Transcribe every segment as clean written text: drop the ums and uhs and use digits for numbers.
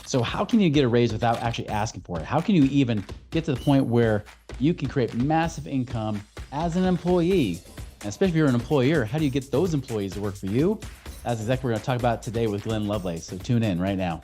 So how can you get a raise without actually asking for it? How can you even get to the point where you can create massive income as an employee? And especially if you're an employer, how do you get those employees to work for you? That's exactly what we're going to talk about today with Glenn Lovelace. So tune in right now.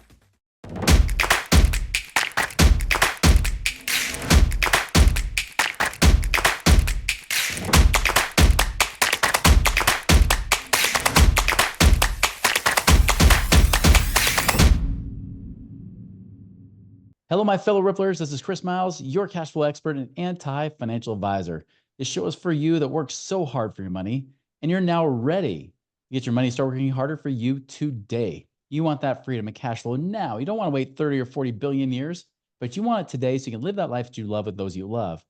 Hello, my fellow Ripplers. This is Chris Miles, your cash flow expert and anti-financial advisor. This show is for you that works so hard for your money, and you're now ready to get your money start working harder for you today. You want that freedom and cash flow now. You don't want to wait 30 or 40 billion years, but you want it today so you can live that life that you love with those you love.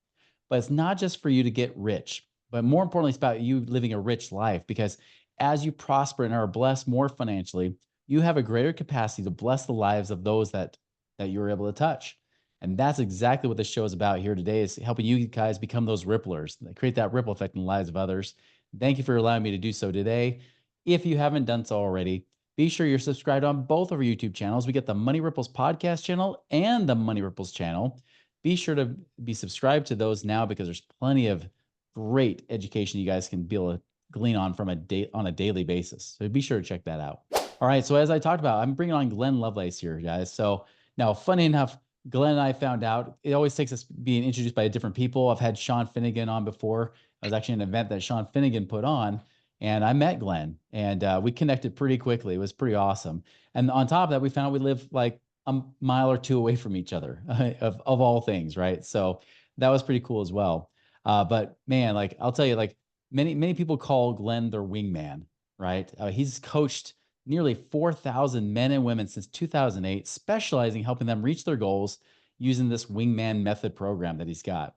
But it's not just for you to get rich, but more importantly, it's about you living a rich life, because as you prosper and are blessed more financially, you have a greater capacity to bless the lives of those that you were able to touch. And that's exactly what this show is about here today, is helping you guys become those ripplers that create that ripple effect in the lives of others. Thank you for allowing me to do so today. If you haven't done so already, be sure you're subscribed on both of our YouTube channels. We get the Money Ripples podcast channel and the Money Ripples channel. Be sure to be subscribed to those now, because there's plenty of great education you guys can be able to glean on from on a daily basis. So be sure to check that out. All right. So as I talked about, I'm bringing on Glenn Lovelace here, guys. So now, funny enough, Glenn and I found out, it always takes us being introduced by different people. I've had Sean Finnegan on before. It was actually an event that Sean Finnegan put on, and I met Glenn, and we connected pretty quickly. It was pretty awesome. And on top of that, we found out we live like a mile or two away from each other, of all things, right? So that was pretty cool as well. But man, like I'll tell you, like many people call Glenn their wingman, right? He's coached nearly 4,000 men and women since 2008, specializing helping them reach their goals using this wingman method program that he's got.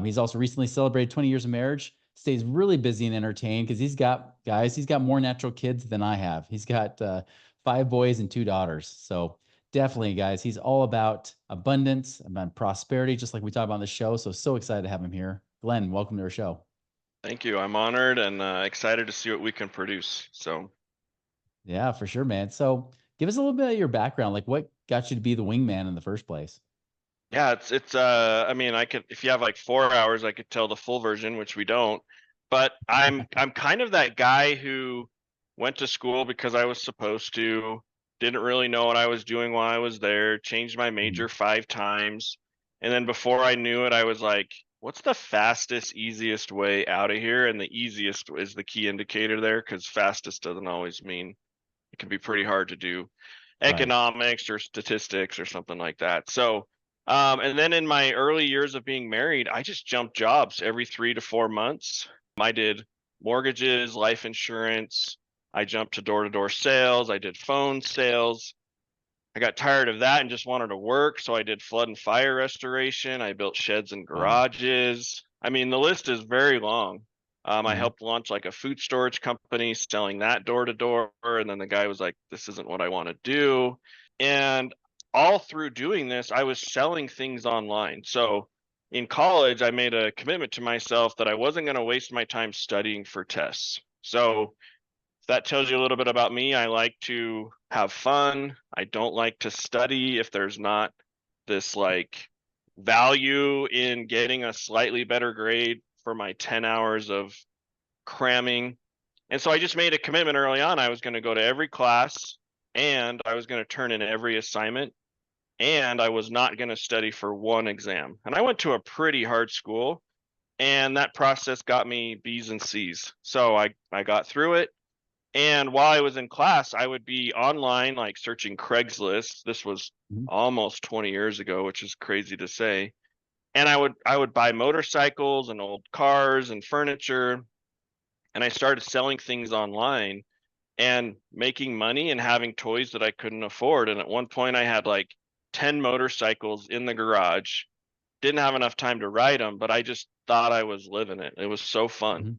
He's also recently celebrated 20 years of marriage, stays really busy and entertained, because he's got more natural kids than I have. He's got 5 boys and 2 daughters. So definitely, guys, he's all about abundance, about prosperity, just like we talk about on the show. So excited to have him here. Glenn, welcome to our show. Thank you. I'm honored and excited to see what we can produce. So, Yeah, for sure, man. So give us a little bit of your background. Like, what got you to be the wingman in the first place? yeah, I mean, I could, if you have like 4 hours, I could tell the full version, which we don't. But I'm kind of that guy who went to school because I was supposed to, didn't really know what I was doing while I was there, changed my Mhm. major 5 times. And then before I knew it, I was like, what's the fastest, easiest way out of here? And the easiest is the key indicator there, because fastest doesn't always mean it can be pretty hard to do Right. economics or statistics or something like that. So, and then in my early years of being married, I just jumped jobs every 3 to 4 months. I did mortgages, life insurance. I jumped to door sales. I did phone sales. I got tired of that and just wanted to work. So I did flood and fire restoration. I built sheds and Wow. garages. I mean, the list is very long. I Mhm. helped launch like a food storage company, selling that door to door. And then the guy was like, this isn't what I want to do. And all through doing this, I was selling things online. So in college, I made a commitment to myself that I wasn't going to waste my time studying for tests. So that tells you a little bit about me. I like to have fun. I don't like to study if there's not this like value in getting a slightly better grade for my 10 hours of cramming. And so I just made a commitment early on. I was going to go to every class and I was going to turn in every assignment and I was not going to study for one exam. And I went to a pretty hard school and that process got me B's and C's. So I got through it. And while I was in class, I would be online, like searching Craigslist. This was Mhm. almost 20 years ago, which is crazy to say. And I would buy motorcycles and old cars and furniture. And I started selling things online and making money and having toys that I couldn't afford. And at one point, I had like 10 motorcycles in the garage. Didn't have enough time to ride them, but I just thought I was living it. It was so fun. Mhm.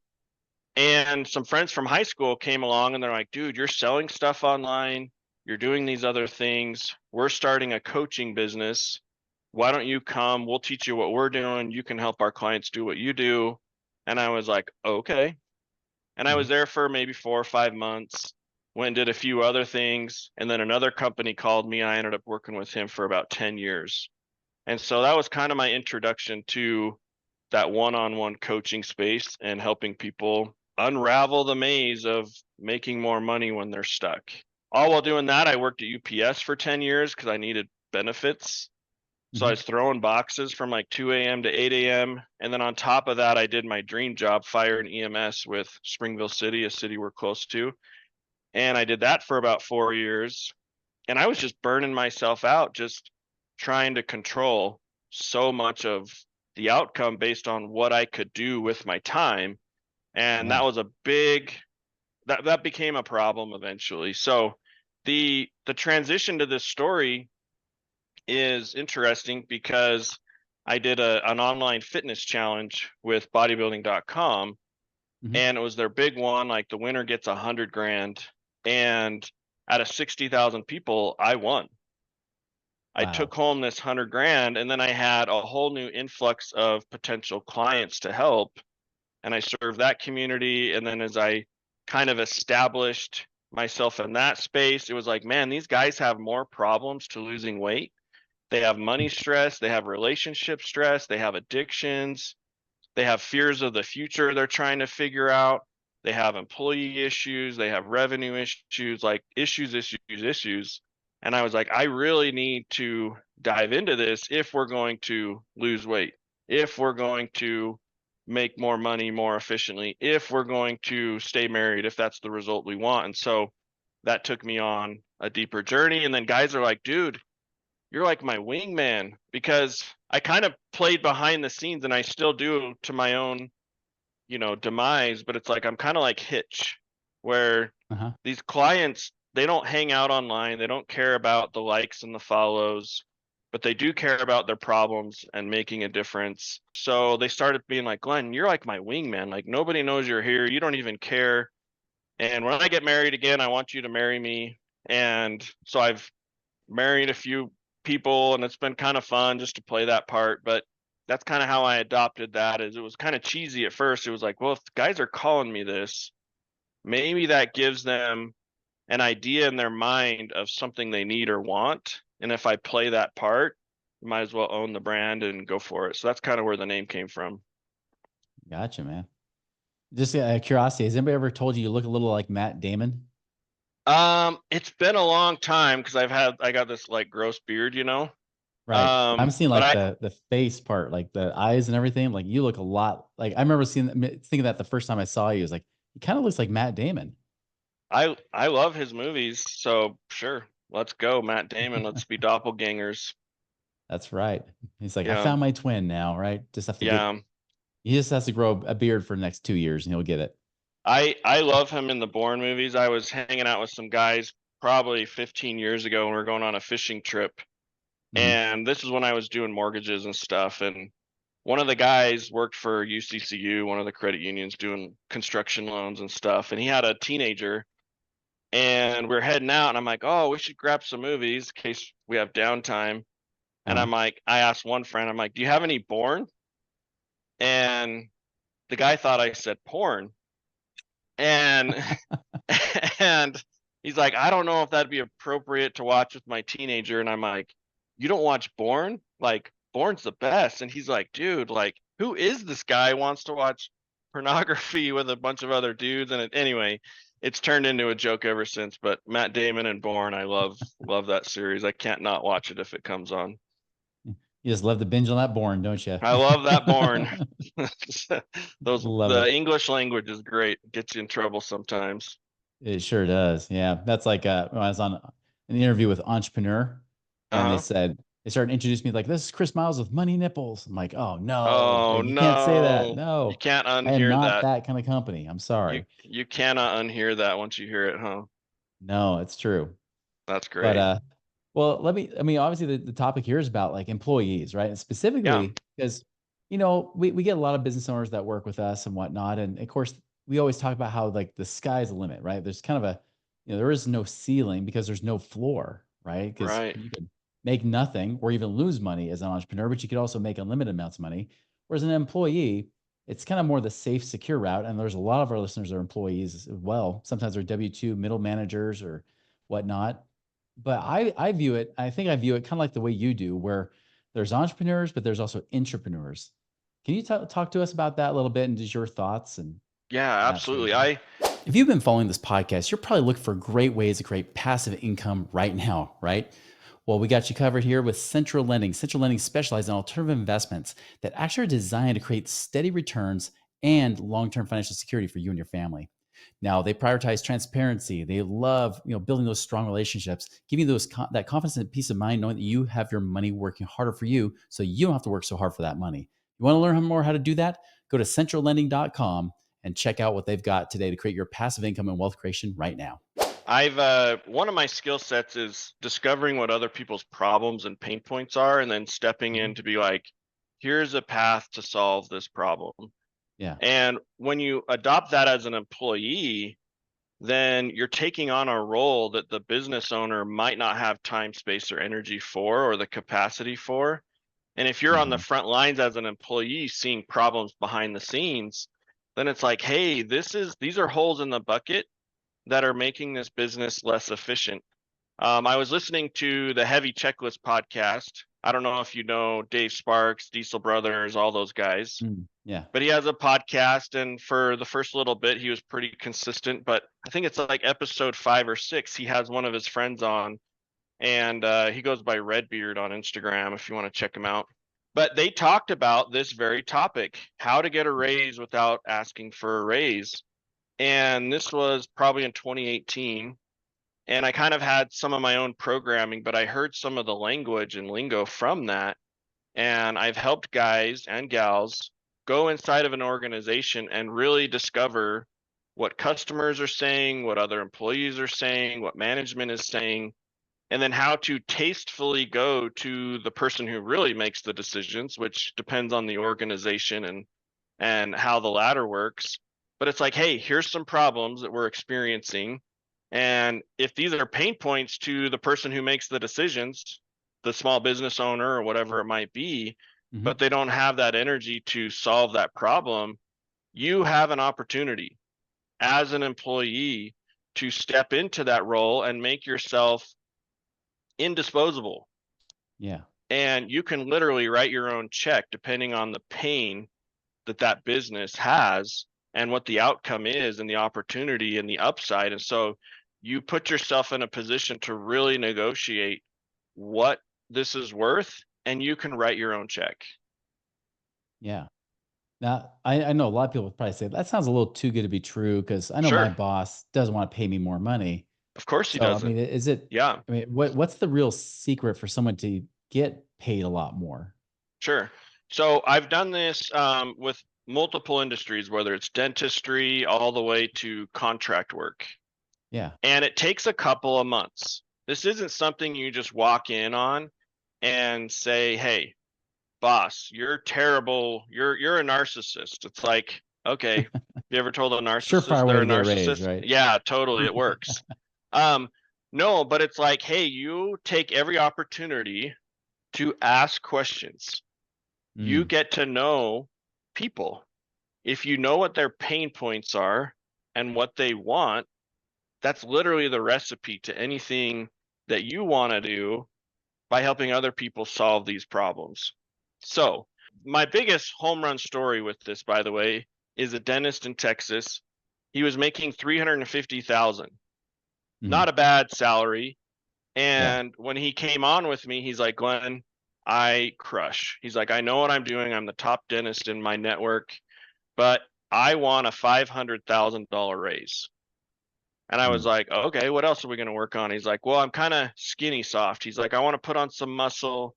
And some friends from high school came along and they're like, dude, you're selling stuff online. You're doing these other things. We're starting a coaching business. Why don't you come? We'll teach you what we're doing. You can help our clients do what you do. And I was like, okay. And I was Mhm. there for maybe 4 or 5 months. went and did a few other things. And then another company called me. I ended up working with him for about 10 years. And so that was kind of my introduction to that one-on-one coaching space and helping people unravel the maze of making more money when they're stuck. All while doing that, I worked at UPS for 10 years because I needed benefits. So I was throwing boxes from like 2 a.m. to 8 a.m. And then on top of that, I did my dream job, fire and EMS with Springville City, a city we're close to. And I did that for about 4 years. And I was just burning myself out, just trying to control so much of the outcome based on what I could do with my time. And Yeah. that was a big, that became a problem eventually. So the transition to this story is interesting because I did an online fitness challenge with bodybuilding.com, and it was their big one. Like the winner gets 100 grand, and out of 60,000 people, I won. I took home this 100 grand, and then I had a whole new influx of potential clients to help. And I served that community. And then as I kind of established myself in that space, it was like, man, these guys have more problems to losing weight. They have money stress, they have relationship stress, they have addictions, they have fears of the future they're trying to figure out. They have employee issues, they have revenue issues, like issues. And I was like, I really need to dive into this if we're going to lose weight, if we're going to make more money more efficiently, if we're going to stay married, if that's the result we want. And so that took me on a deeper journey. And then guys are like, dude, you're like my wingman, because I kind of played behind the scenes and I still do to my own, demise, but it's like I'm kind of like Hitch, where these clients, they don't hang out online, they don't care about the likes and the follows, but they do care about their problems and making a difference. So they started being like, Glenn, you're like my wingman. Like nobody knows you're here. You don't even care. And when I get married again, I want you to marry me. And so I've married a few people, and it's been kind of fun just to play that part. But that's kind of how I adopted that. Is it was kind of cheesy at first. It was like, well, if guys are calling me this, maybe that gives them an idea in their mind of something they need or want. And if I play that part, you might as well own the brand and go for it. So that's kind of where the name came from. Gotcha, man. Just curiosity, has anybody ever told you look a little like Matt Damon? It's been a long time because I got this like gross beard, Right. I'm seeing But like the face part, like the eyes and everything. Like you look a lot like I remember thinking that the first time I saw you, it was like he kind of looks like Matt Damon. I love his movies, so sure, let's go, Matt Damon. Let's be doppelgangers. That's right. He's like, I Yeah, found my twin now, right? Just have to yeah. he just has to grow a beard for the next 2 years and he'll get it. I love him in the Bourne movies. I was hanging out with some guys probably 15 years ago, and we were going on a fishing trip. And this is when I was doing mortgages and stuff. And one of the guys worked for UCCU, one of the credit unions, doing construction loans and stuff. And he had a teenager, and we're heading out. And I'm like, oh, we should grab some movies in case we have downtime. And I'm like, I asked one friend, I'm like, do you have any Bourne? And the guy thought I said porn. And and he's like, I don't know if that'd be appropriate to watch with my teenager. And I'm like, you don't watch Bourne? Like, Bourne's the best. And he's like, dude, like, who is this guy who wants to watch pornography with a bunch of other dudes? And anyway, it's turned into a joke ever since. But Matt Damon and Bourne, I love that series. I can't not watch it if it comes on. You just love the binge on that Bourne, don't you? I love that Bourne. Love The it. English language is great. Gets you in trouble sometimes. It sure does. Yeah. That's like when I was on an interview with Entrepreneur and Uh-huh. they started introducing me like, this is Chris Miles with Money Nipples. I'm like, oh no, Oh like you can't say that. no. You No, can't I am unhear not that. that kind of company. I'm You sorry. you cannot unhear that once you hear it, huh? No, it's true. That's But great. well, I mean, obviously the topic here is about like employees, right? And Yeah, specifically because, we get a lot of business owners that work with us and whatnot. And of course, we always talk about how like the sky's the limit, right? There's kind of there is no ceiling because there's no floor, right? Because right. you could make nothing or even lose money as an entrepreneur, but you could also make unlimited amounts of money. Whereas an employee, It's kind of more the safe, secure route. And there's a lot of our listeners are employees as well. Sometimes they're W-2 middle managers or whatnot. But I view it, I think I view it kind of like the way you do, where there's entrepreneurs, but there's also intrapreneurs. Can you talk to us about that a little bit and just your thoughts and Yeah, that sort of absolutely. thing? If you've been following this podcast, you're probably looking for great ways to create passive income right now, right? Well, we got you covered here with Central Lending. Central Lending specializes in alternative investments that actually are designed to create steady returns and long-term financial security for you and your family. Now, they prioritize transparency. They love, building those strong relationships, giving you that confidence and peace of mind, knowing that you have your money working harder for you, so you don't have to work so hard for that money. You want to learn more how to do that? Go to centrallending.com and check out what they've got today to create your passive income and wealth creation right now. I've one of my skill sets is discovering what other people's problems and pain points are, and then stepping in to be like, here's a path to solve this problem. Yeah. And when you adopt that as an employee, then you're taking on a role that the business owner might not have time, space, or energy for, or the capacity for. And if you're on the front lines as an employee seeing problems behind the scenes, then it's like, hey, these are holes in the bucket that are making this business less efficient. I was listening to the Heavy Checklist podcast. I don't know if you know Dave Sparks, Diesel Brothers, all those guys. Yeah. But he has a podcast, and for the first little bit, he was pretty consistent. But I think it's like episode 5 or 6. He has one of his friends on, and he goes by Redbeard on Instagram if you want to check him out. But they talked about this very topic, how to get a raise without asking for a raise. And this was probably in 2018. And I kind of had some of my own programming, but I heard some of the language and lingo from that. And I've helped guys and gals go inside of an organization and really discover what customers are saying, what other employees are saying, what management is saying, and then how to tastefully go to the person who really makes the decisions, which depends on the organization and how the ladder works. But it's like, hey, here's some problems that we're experiencing. And if these are pain points to the person who makes the decisions, the small business owner or whatever it might be, but they don't have that energy to solve that problem, you have an opportunity as an employee to step into that role and make yourself indisposable. Yeah. And you can literally write your own check depending on the pain that that business has and what the outcome is and the opportunity and the upside. And so you put yourself in a position to really negotiate what this is worth, and you can write your own check. Yeah. Now, I know a lot of people would probably say that sounds a little too good to be true because I know my Sure. boss doesn't want to pay me more money. Of course he So, I doesn't. mean, is it, Yeah, I mean, what's the real secret for someone to get paid a lot more? sure. So I've done this with multiple industries, whether it's dentistry all the way to contract work. Yeah. And it takes a couple of months. This isn't something you just walk in on and say, "Hey, boss, you're terrible. You're a narcissist." It's like, okay, you ever told a narcissist Surefire way they're to a get a raise, narcissist? right? Yeah, totally, it works. No, but it's like, hey, you take every opportunity to ask questions. You get to know people. If you know what their pain points are and what they want, that's literally the recipe to anything that you want to do by helping other people solve these problems. So, my biggest home run story with this, by the way, is a dentist in Texas. He was making 350,000. Not a bad salary. Yeah. And when he came on with me, he's like, "Glenn, I crush." He's like, "I know what I'm doing. I'm the top dentist in my network, but I want a $500,000 raise." And I was like, "Okay, what else are we going to work on?" He's like, "Well, I'm kind of skinny soft." He's like, "I want to put on some muscle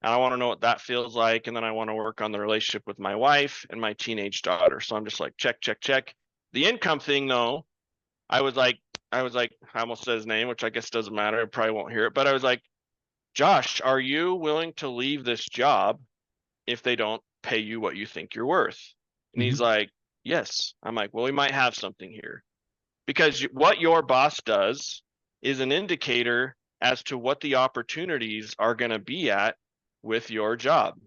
and I want to know what that feels like. And then I want to work on the relationship with my wife and my teenage daughter." So I'm just like, check, check, check. The income thing though, I was like, I almost said his name, which I guess doesn't matter. I probably won't hear it, but I was like, "Josh, are you willing to leave this job if they don't pay you what you think you're worth?" And he's like, "Yes." I'm like, "Well, we might have something here." Because what your boss does is an indicator as to what the opportunities are going to be at with your job.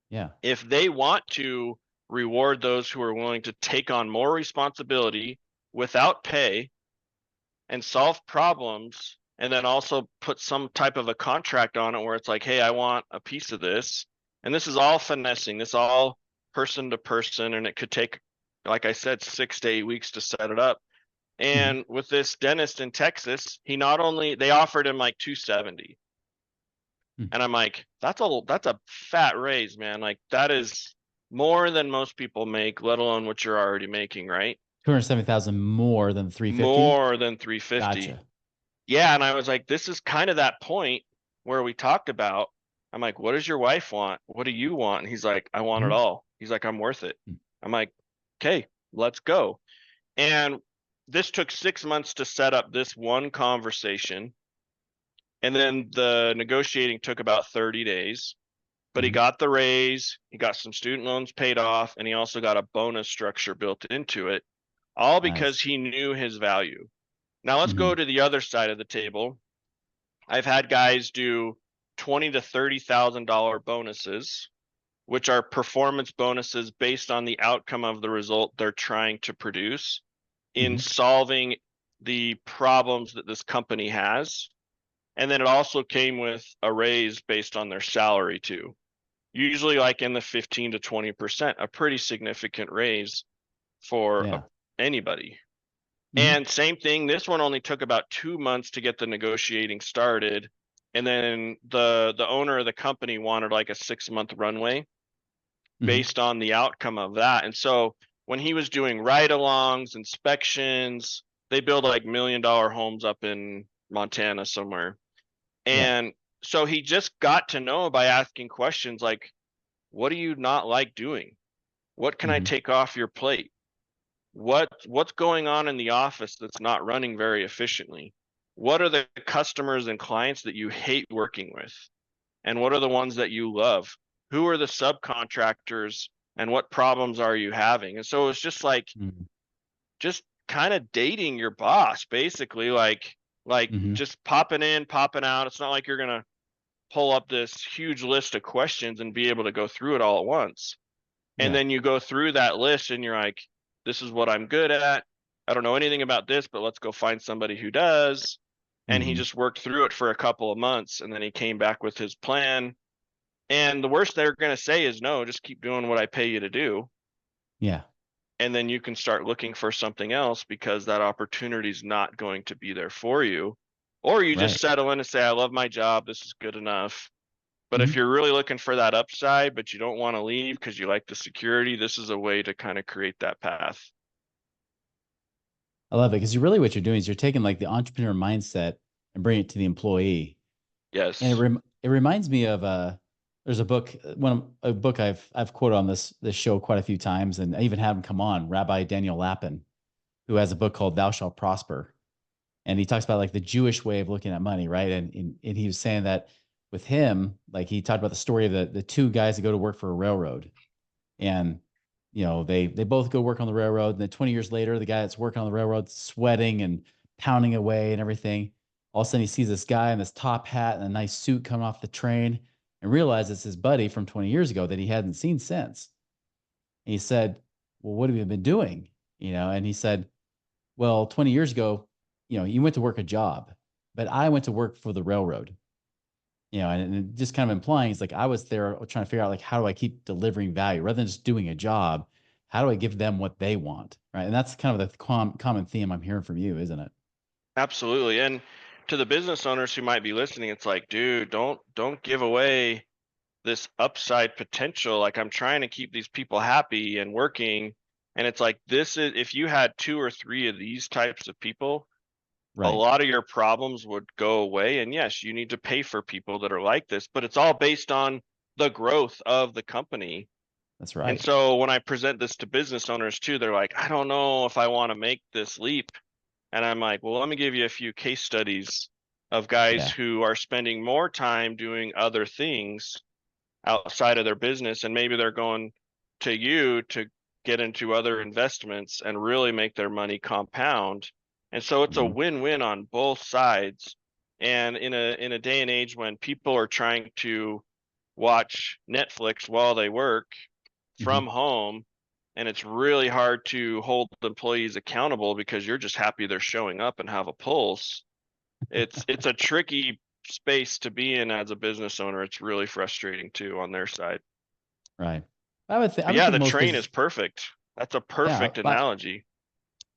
Yeah. If they want to reward those who are willing to take on more responsibility without pay and solve problems, and then also put some type of a contract on it where it's like, hey, I want a piece of this. And this is all finessing, this all person to person, and it could take, like I said, 6 to 8 weeks to set it up. And with this dentist in Texas, they offered him like 270. And I'm like, that's a fat raise, man. Like that is more than most people make, let alone what you're already making, right? 270,000 more than 350. More than 350. Gotcha. Yeah, and I was like, this is kind of that point where we talked about. I'm like, what does your wife want? What do you want? And he's like, I want it all. He's like, I'm worth it. I'm like, okay, let's go. And this took 6 months to set up this one conversation. And then the negotiating took about 30 days. But he got the raise, he got some student loans paid off, and he also got a bonus structure built into it, all because he knew his value. Now let's go to the other side of the table. I've had guys do $20,000 to $30,000 bonuses, which are performance bonuses based on the outcome of the result they're trying to produce in solving the problems that this company has. And then it also came with a raise based on their salary too. Usually like in the 15 to 20%, a pretty significant raise for anybody. And same thing, this one only took about 2 months to get the negotiating started. And then the owner of the company wanted like a 6-month runway based on the outcome of that. And so when he was doing ride-alongs, inspections, they build like $1 million homes up in Montana somewhere. And so he just got to know by asking questions like, what do you not like doing? What can I take off your plate? What's going on in the office that's not running very efficiently? What are the customers and clients that you hate working with? And what are the ones that you love? Who are the subcontractors and what problems are you having? And so it's just like, just kind of dating your boss, basically, like just popping in, popping out. It's not like you're going to pull up this huge list of questions and be able to go through it all at once. And then you go through that list and you're like, this is what I'm good at. I don't know anything about this, but let's go find somebody who does. And he just worked through it for a couple of months, and then he came back with his plan. And the worst they're going to say is, no, just keep doing what I pay you to do. Yeah. And then you can start looking for something else because that opportunity is not going to be there for you. Or you just settle in and say, I love my job. This is good enough. But if you're really looking for that upside, but you don't want to leave because you like the security, this is a way to kind of create that path. I love it because what you're doing is you're taking like the entrepreneur mindset and bringing it to the employee. Yes. And it reminds me of there's a book, a book I've quoted on this show quite a few times, and I even had him come on, Rabbi Daniel Lapin, who has a book called Thou Shalt Prosper. And he talks about like the Jewish way of looking at money, right? And he was saying that with him, like he talked about the story of the two guys that go to work for a railroad. And they both go work on the railroad. And then 20 years later, the guy that's working on the railroad, sweating and pounding away and everything, all of a sudden he sees this guy in this top hat and a nice suit coming off the train and realizes it's his buddy from 20 years ago that he hadn't seen since. And he said, well, what have you been doing? And he said, well, 20 years ago, you went to work a job, but I went to work for the railroad. And just kind of implying it's like I was there trying to figure out like how do I keep delivering value rather than just doing a job. How do I give them what they want, right? And that's kind of the common theme I'm hearing from you, isn't it? Absolutely. And to the business owners who might be listening, it's like, dude, don't give away this upside potential. Like I'm trying to keep these people happy and working, and it's like this is if you had 2 or 3 of these types of people, a lot of your problems would go away. And yes, you need to pay for people that are like this, but it's all based on the growth of the company. That's right. And so when I present this to business owners too, they're like, I don't know if I want to make this leap. And I'm like, well, let me give you a few case studies of guys who are spending more time doing other things outside of their business. And maybe they're going to you to get into other investments and really make their money compound. And so it's a win-win on both sides. And in a day and age when people are trying to watch Netflix while they work from home, and it's really hard to hold employees accountable because you're just happy they're showing up and have a pulse. It's a tricky space to be in as a business owner. It's really frustrating too on their side. Right. I But would yeah, think the most train is business, perfect. That's a yeah, perfect analogy.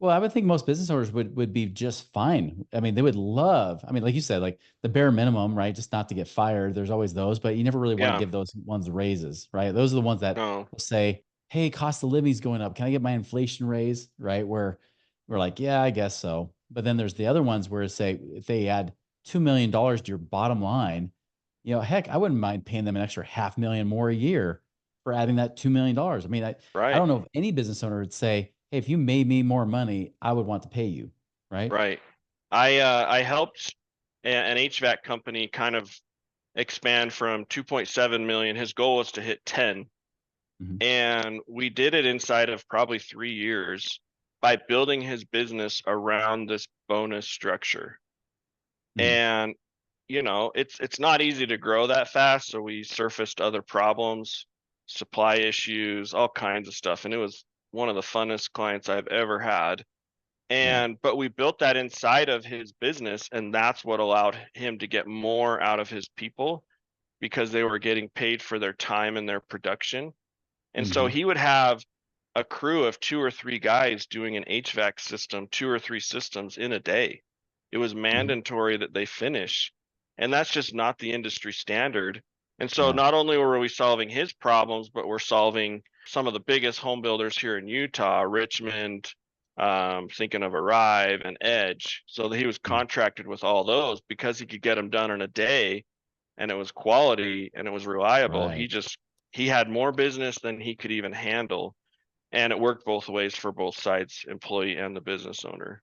well, I would think most business owners would be just fine. I mean, they would love, I mean, like you said, like the bare minimum, right? Just not to get fired. There's always those, but you never really want to Yeah, give those ones raises, right? Those are the ones that no, will say, hey, cost of living's going up. Can I get my inflation raise? Right. Where we're like, yeah, I guess so. But then there's the other ones where say if they add $2 million to your bottom line, heck, I wouldn't mind paying them an extra 500,000 more a year for adding that $2 million. I mean, I right, don't know if any business owner would say, hey, if you made me more money, I would want to pay you. Right. right. I helped an HVAC company kind of expand from 2.7 million. His goal was to hit 10. Mhm. And we did it inside of probably 3 years by building his business around this bonus structure. Mhm. And it's not easy to grow that fast, so we surfaced other problems, supply issues, all kinds of stuff, and it was one of the funnest clients I've ever had. Yeah. But we built that inside of his business, and that's what allowed him to get more out of his people because they were getting paid for their time and their production. And so Mhm. he would have a crew of 2 or 3 guys doing an HVAC system, 2 or 3 systems in a day. It was Mhm. mandatory that they finish. And that's just not the industry standard. And so Yeah. not only were we solving his problems, but we're solving some of the biggest home builders here in Utah, Richmond, thinking of Arrive and Edge. So he was Mhm. contracted with all those because he could get them done in a day, and it was quality and it was reliable. Right. He had more business than he could even handle, and it worked both ways for both sides, employee and the business owner.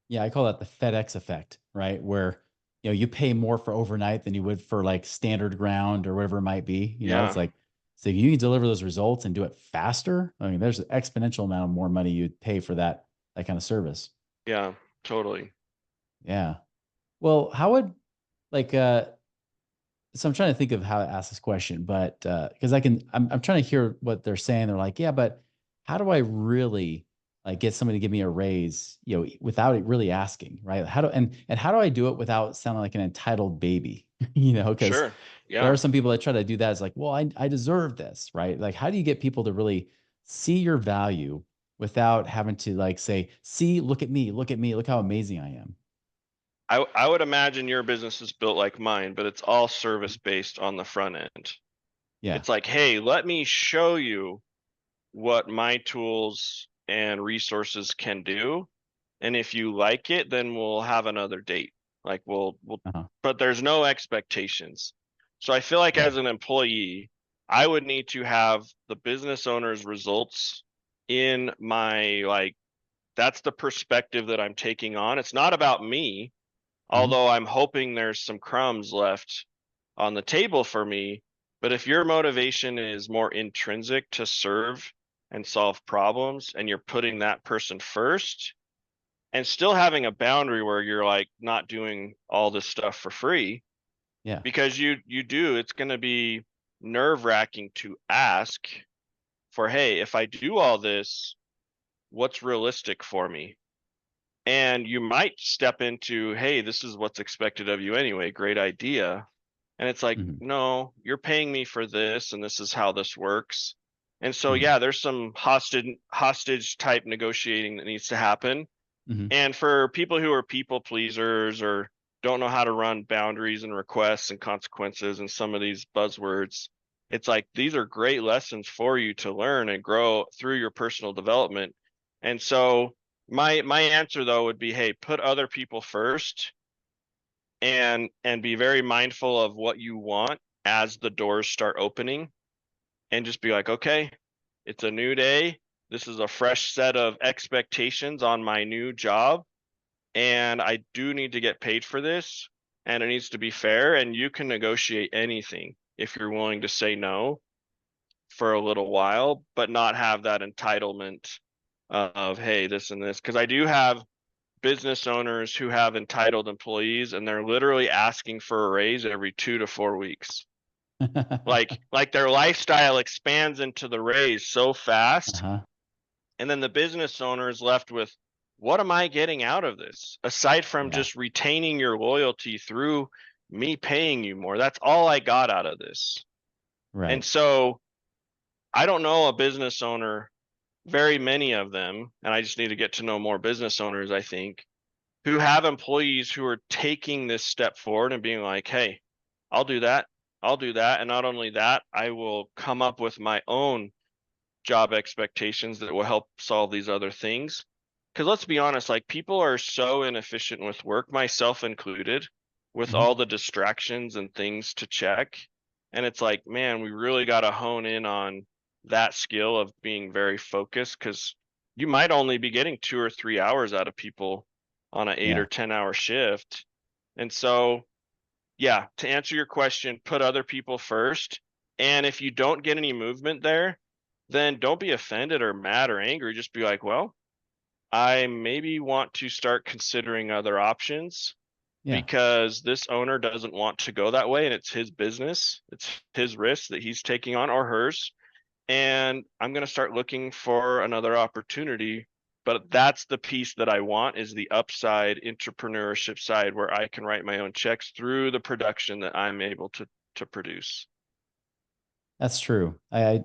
Yeah, I call that the FedEx effect, right? Where you pay more for overnight than you would for like standard ground or whatever it might be. It's Yeah, like so if you can deliver those results and do it faster. I mean, there's an exponential amount of more money you'd pay for that kind of service. yeah, totally. Yeah. Well, how would like so I'm trying to think of how to ask this question, but because I'm trying to hear what they're saying. They're like, yeah, but how do I really like get somebody to give me a raise, without it really asking, right? And how do I do it without sounding like an entitled baby, because Sure. there are Yeah. some people that try to do that. It's like, well, I deserve this, right? Like, how do you get people to really see your value without having to like say, see, look at me, look how amazing I am. I would imagine your business is built like mine, but it's all service based on the front end. Yeah. It's like, hey, let me show you what my tools and resources can do. And if you like it, then we'll have another date. Like Uh-huh. but there's no expectations. So I feel like Yeah. as an employee, I would need to have the business owner's results in my, like, that's the perspective that I'm taking on. It's not about me, Mhm. although I'm hoping there's some crumbs left on the table for me. But if your motivation is more intrinsic to serve and solve problems, and you're putting that person first and still having a boundary where you're like not doing all this stuff for free, Yeah. because it's going to be nerve-wracking to ask for, hey, if I do all this, what's realistic for me? And you might step into, hey, this is what's expected of you anyway, great idea. And it's like, Mhm. no, you're paying me for this, and this is how this works. And so, Mhm. yeah, there's some hostage type negotiating that needs to happen. Mhm. And for people who are people pleasers or don't know how to run boundaries and requests and consequences and some of these buzzwords, it's like these are great lessons for you to learn and grow through your personal development. And so my answer though would be, hey, put other people first, and be very mindful of what you want as the doors start opening, and just be like, okay, it's a new day. This is a fresh set of expectations on my new job, and I do need to get paid for this, and it needs to be fair, and you can negotiate anything if you're willing to say no for a little while, but not have that entitlement of, hey, this and this. Because I do have business owners who have entitled employees, and they're literally asking for a raise every 2 to 4 weeks. Like their lifestyle expands into the raise so fast Uh-huh. And then the business owner is left with, what am I getting out of this? Aside from Yeah. just retaining your loyalty through me paying you more. That's all I got out of this. And Right. so I don't know a business owner, very many of them, and I just need to get to know more business owners, I think, who have employees who are taking this step forward and being like, hey, I'll do that. I'll do that. And not only that, I will come up with my own job expectations that will help solve these other things. Because let's be honest, like people are so inefficient with work, myself included, with Mhm. all the distractions and things to check. And it's like, man, we really got to hone in on that skill of being very focused, because you might only be getting 2 or 3 hours out of people on an 8 or Yeah. 10 hour shift. And so, yeah, to answer your question, put other people first. And if you don't get any movement there, then don't be offended or mad or angry. Just be like, well, I maybe want to start considering other options Yeah. because this owner doesn't want to go that way and it's his business. It's his risk that he's taking on or hers. And I'm going to start looking for another opportunity. But that's the piece that I want, is the upside entrepreneurship side where I can write my own checks through the production that I'm able to produce. That's true. I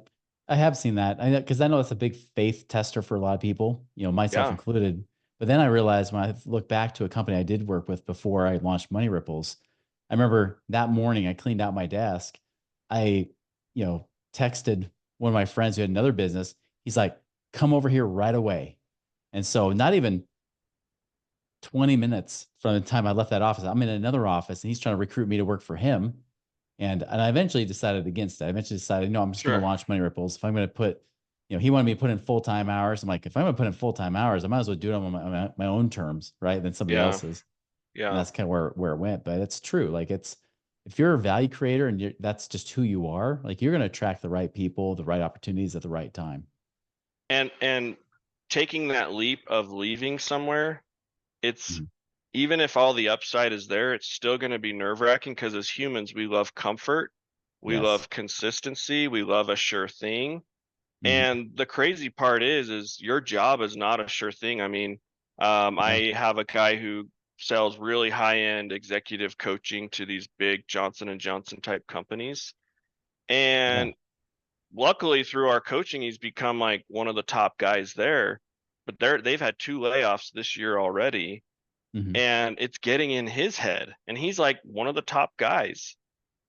have seen that. I know, because I know it's a big faith tester for a lot of people, myself Yeah, included. But then I realized when I look back to a company I did work with before I launched Money Ripples, I remember that morning I cleaned out my desk. I, texted one of my friends who had another business. He's like, "Come over here right away." And so not even 20 minutes from the time I left that office, I'm in another office and he's trying to recruit me to work for him. And I eventually decided against it. I eventually decided, no, I'm just going to sure. launch Money Ripples. If I'm going to put, he wanted me to put in full time hours. I'm like, if I'm going to put in full time hours, I might as well do it on my own terms, right? Than somebody Yeah, else's. And yeah. that's kind of where it went. But it's true. Like if you're a value creator and that's just who you are, like you're going to attract the right people, the right opportunities at the right time. And taking that leap of leaving somewhere, it's, Mhm. even if all the upside is there, it's still going to be nerve-wracking because as humans, we love comfort, we Yes. love consistency, we love a sure thing. Hmm. And the crazy part is your job is not a sure thing. I mean, Yeah. I have a guy who sells really high-end executive coaching to these big Johnson and Johnson type companies. Yeah. And luckily through our coaching, he's become like one of the top guys there. But they've had 2 layoffs this year already, Hmm. and it's getting in his head. And he's like one of the top guys.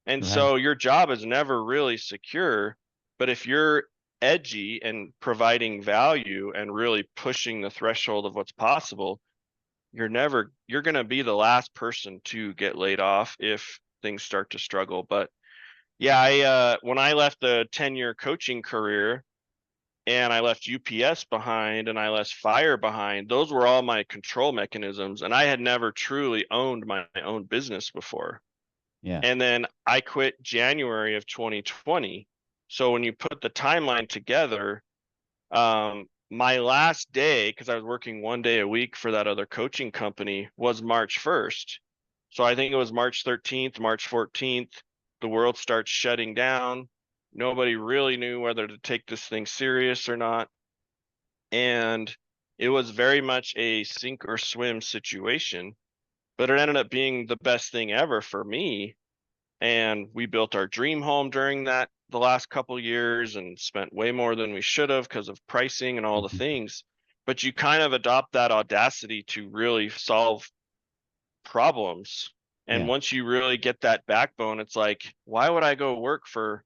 And Right. so your job is never really secure. But if you're edgy and providing value and really pushing the threshold of what's possible, you're going to be the last person to get laid off if things start to struggle. But yeah, when I left the 10-year coaching career and I left UPS behind and I left Fire behind, those were all my control mechanisms. And I had never truly owned my own business before. Yeah. And then I quit January of 2020. So when you put the timeline together, my last day, because I was working 1 day a week for that other coaching company, was March 1st. So I think it was March 13th, March 14th, the world starts shutting down. Nobody really knew whether to take this thing serious or not. And it was very much a sink or swim situation, but it ended up being the best thing ever for me. And we built our dream home during the last couple years and spent way more than we should have because of pricing and all the Hmm. things. But you kind of adopt that audacity to really solve problems. And Yeah. once you really get that backbone, it's like, why would I go work for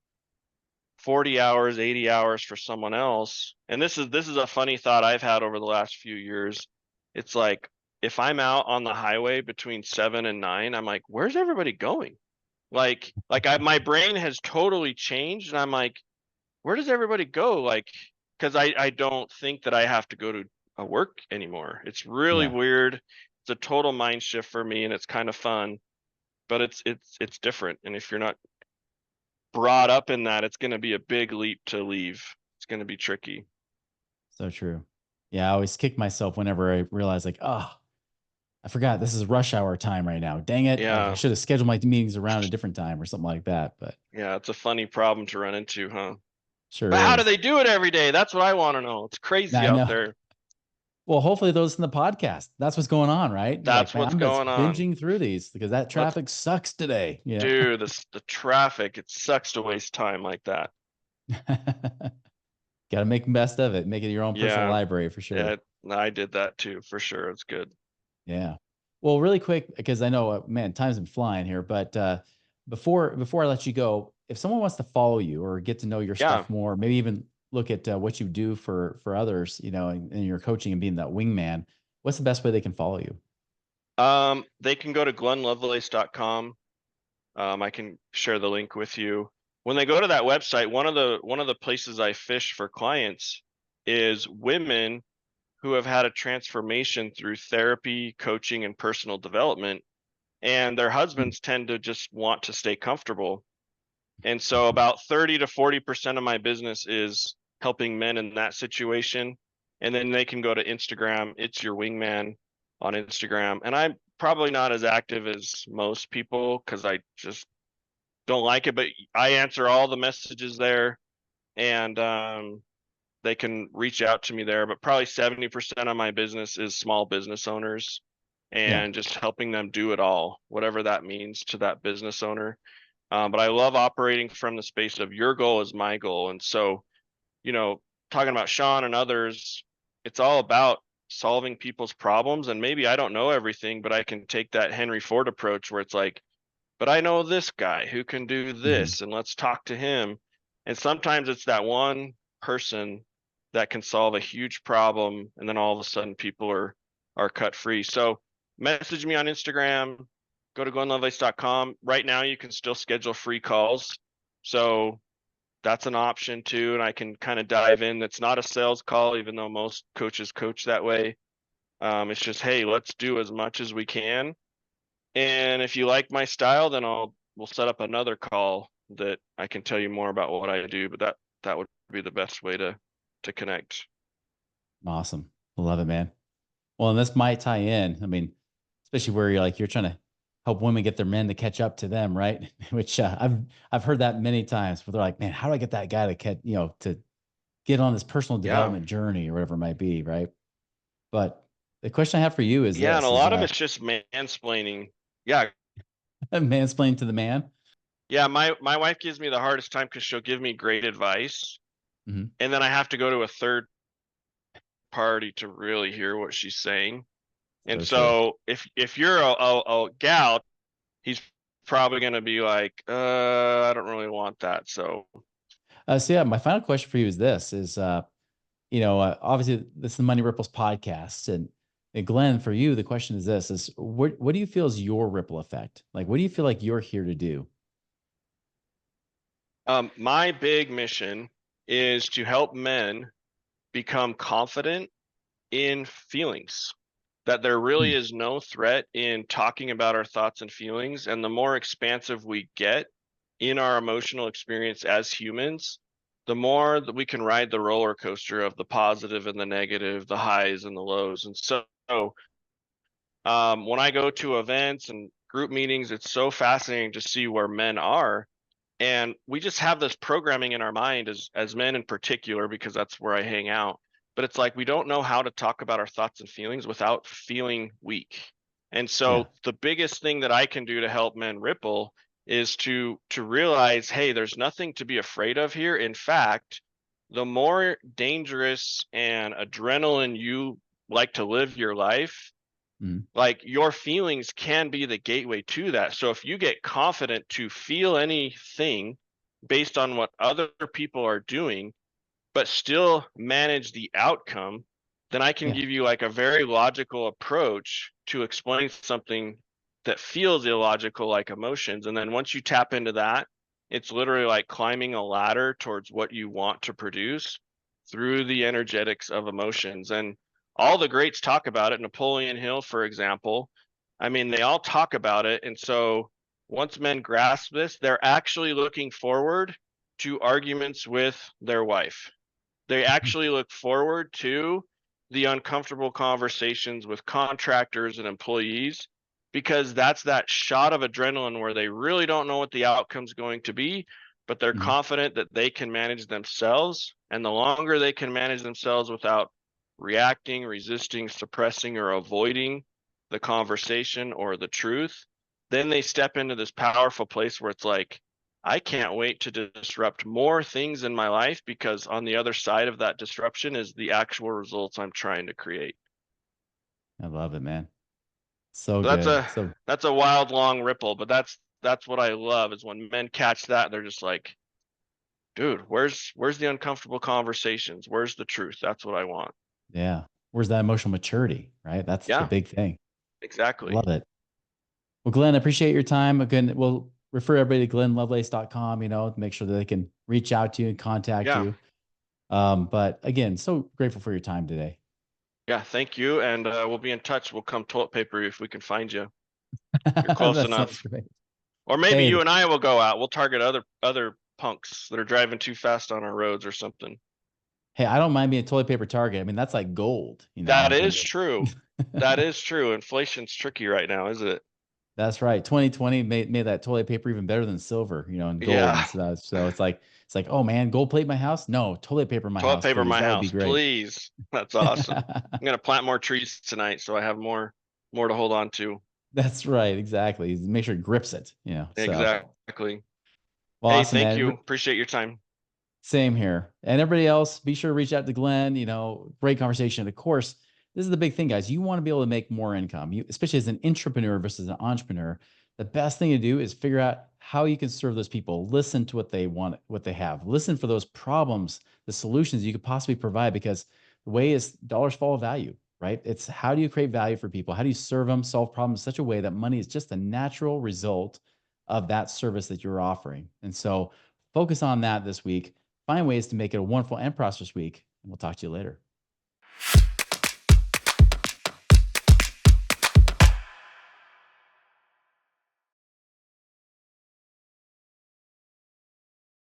40 hours, 80 hours for someone else? And this is a funny thought I've had over the last few years. It's like, if I'm out on the highway between 7 and 9, I'm like, where's everybody going? My brain has totally changed and I'm like, where does everybody go? Like, because I don't think that I have to go to a work anymore. It's really Yeah. weird. It's a total mind shift for me and it's kind of fun, but it's different. And if you're not brought up in that, it's going to be a big leap to leave. It's going to be tricky. So true. Yeah. I always kick myself whenever I realize like, oh, I forgot this is rush hour time right now. Dang it. Like I Yeah. should have scheduled my meetings around a different time or something like that. But Yeah. It's a funny problem to run into, huh? Sure But how do is. they do it every day? That's what I want to know. It's crazy I out know. there. Well, hopefully those in the podcast. That's what's going on, right? You're like, That's man, what's I'm just going on. binging through these because that Let's traffic sucks today. Yeah. do this. The traffic, it sucks to waste time like that. Got to make the best of it. Make it your own personal Yeah, library for sure. yeah, I did that too, for sure. It's good. Yeah. Well, really quick, because I know, man, time's been flying here, but before I let you go, if someone wants to follow you or get to know your Yeah. stuff more, maybe even look at what you do for others, in your coaching and being that wingman, what's the best way they can follow you? They can go to glennlovelace.com. I can share the link with you. When they go to that website, one of the places I fish for clients is women who have had a transformation through therapy, coaching, and personal development, and their husbands tend to just want to stay comfortable. And so about 30 to 40% of my business is helping men in that situation. And then they can go to Instagram, it's your wingman on Instagram. And I'm probably not as active as most people because I just don't like it, but I answer all the messages there, and they can reach out to me there. But probably 70% of my business is small business owners Yeah. and just helping them do it all, whatever that means to that business owner. But I love operating from the space of your goal is my goal. And so, talking about Sean and others, it's all about solving people's problems. And maybe I don't know everything, but I can take that Henry Ford approach where it's like, but I know this guy who can do Mhm. this, and let's talk to him. And sometimes it's that one person that can solve a huge problem, and then all of a sudden people are cut free. So message me on Instagram, go to glennlovelace.com. Right now you can still schedule free calls. So that's an option too. And I can kind of dive in. That's not a sales call, even though most coaches coach that way. It's just, hey, let's do as much as we can, and if you like my style, then we'll set up another call that I can tell you more about what I do, but that would be the best way to connect. Awesome. Love it, man. Well, and this might tie in. I mean, especially where you're trying to help women get their men to catch up to them, right? Which I've heard that many times where they're like, man, how do I get that guy to to get on this personal Yeah. development journey or whatever it might be, right? But the question I have for you is Yeah, and a this: is lot of it's just mansplaining. Yeah. mansplain to the man. Yeah, my wife gives me the hardest time because she'll give me great advice, Mhm. and then I have to go to a third party to really hear what she's saying. And So true. so if you're a gal, he's probably gonna be like, I don't really want that. So So yeah, my final question for you is this: is obviously this is the Money Ripples podcast, and Glenn, for you, the question is this: is what do you feel is your ripple effect? Like, what do you feel like you're here to do? my big mission is to help men become confident in feelings, that there really Hmm. is no threat in talking about our thoughts and feelings. And the more expansive we get in our emotional experience as humans, the more that we can ride the roller coaster of the positive and the negative, the highs and the lows. And so when I go to events and group meetings, it's so fascinating to see where men are, and we just have this programming in our mind as men in particular, because that's where I hang out. But it's like we don't know how to talk about our thoughts and feelings without feeling weak. And Yeah. so the biggest thing that I can do to help men ripple is to realize, hey, there's nothing to be afraid of here. In fact, the more dangerous and adrenaline you like to live your life, Mhm. like your feelings can be the gateway to that. So if you get confident to feel anything based on what other people are doing, but still manage the outcome, then I can Yeah. give you like a very logical approach to explain something that feels illogical, like emotions. And then once you tap into that, it's literally like climbing a ladder towards what you want to produce through the energetics of emotions. And all the greats talk about it. Napoleon Hill, for example, I mean, they all talk about it. And so once men grasp this, they're actually looking forward to arguments with their wife. They actually look forward to the uncomfortable conversations with contractors and employees, because that's that shot of adrenaline where they really don't know what the outcome's going to be, but they're Mhm. confident that they can manage themselves. And the longer they can manage themselves without reacting, resisting, suppressing, or avoiding the conversation or the truth, then they step into this powerful place where it's like, I can't wait to disrupt more things in my life, because on the other side of that disruption is the actual results I'm trying to create. I love it, man. So So that's good. a So that's a wild long ripple, but that's what I love, is when men catch that, they're just like, dude, where's the uncomfortable conversations? Where's the truth? That's what I want. yeah. Where's that emotional maturity, right? That's the Yeah, big thing. exactly. Love it. Well, Glenn, I appreciate your time. Again, we'll refer everybody to glennlovelace.com, to make sure that they can reach out to you and contact Yeah. you. But again, so grateful for your time today. Yeah, thank you. And we'll be in touch. We'll come toilet paper you if we can find you. You're close That sounds enough. great. Or maybe Hey, you and I will go out. We'll target other punks that are driving too fast on our roads or something. hey, I don't mind being a toilet paper target. I mean, that's like gold, That like is when true. That is true. Inflation's tricky right now, isn't it? that's right. 2020 made that toilet paper even better than silver, and gold. Yeah. And so it's like, oh man, gold plate in my house? No, toilet paper in my Toilet house, paper in please. my That would be house, great. please. That's awesome. I'm gonna plant more trees tonight so I have more to hold on to. That's right. Exactly. Make sure it grips it. So Exactly. well, Hey, awesome, thank you. man. Appreciate your time. Same here. And everybody else, be sure to reach out to Glenn. Great conversation. Of course, this is the big thing, guys. You want to be able to make more income, especially as an entrepreneur versus an entrepreneur. The best thing to do is figure out how you can serve those people. Listen to what they want, what they have. Listen for those problems, the solutions you could possibly provide, because the way is dollars follow value, right? It's how do you create value for people? How do you serve them, solve problems in such a way that money is just a natural result of that service that you're offering? And so focus on that this week. Find ways to make it a wonderful and prosperous week. And we'll talk to you later.